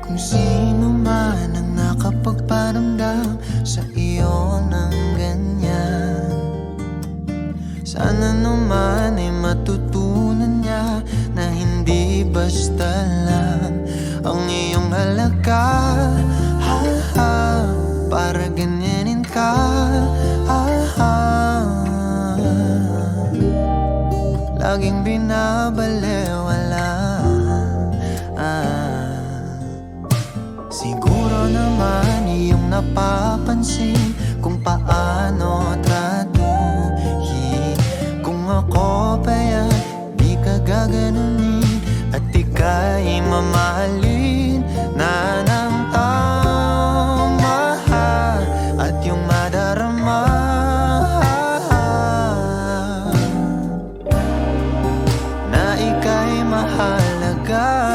Kung sino man ang nakapagparamdam sa iyo ng ganyan, sana naman ay matutunan niya na hindi basta lang ang iyong halaga. Ha, ha, para ganyanin ka. Ha, ha, laging binabalewala. Siguro naman iyong napapansin kung paano tratuhin. Kung ako ba'y di ka gaganunin at ika'y mamahalin na ng tama at yung madarama na ika'y mahalaga.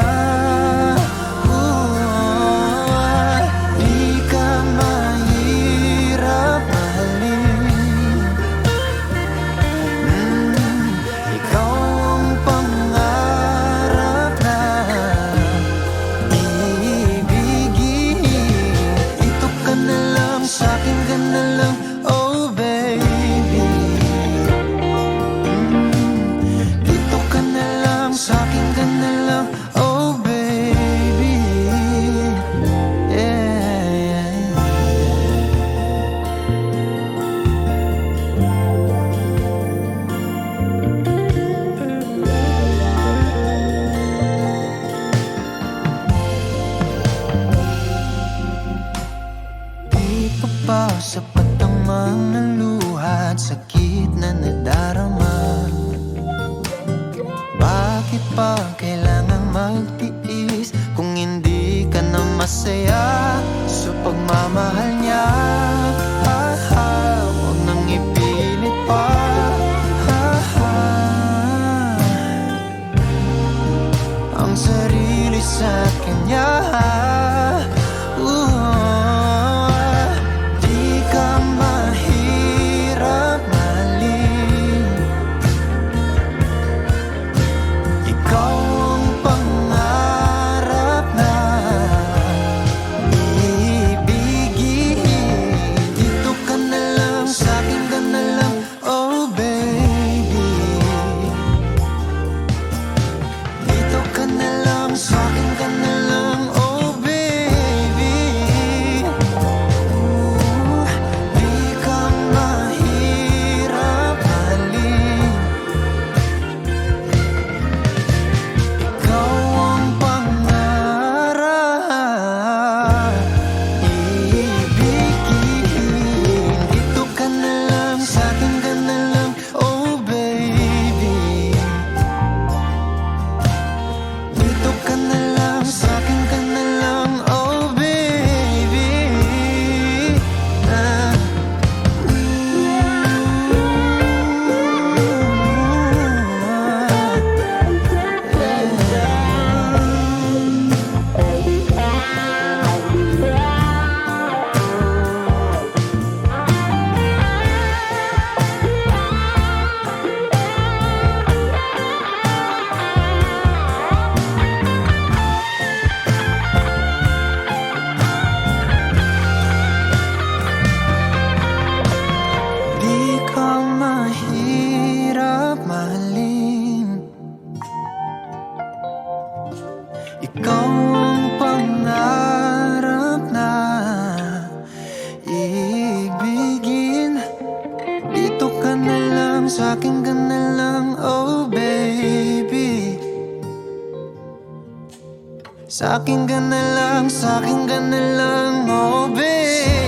Sapat ang mga luha at sakit na nadarama. Bakit pa kailangang magtiis kung hindi ka na masaya sa pagmamahal niya? Ha, ha, huwag nang ipilit pa. Ha, ha, ang sarili sa kanya. Ikaw ang pangarap na ibigin. Dito ka na lang, sa'kin ka na lang, oh baby. Sa'kin ka na lang, sa'kin ka na lang, oh baby.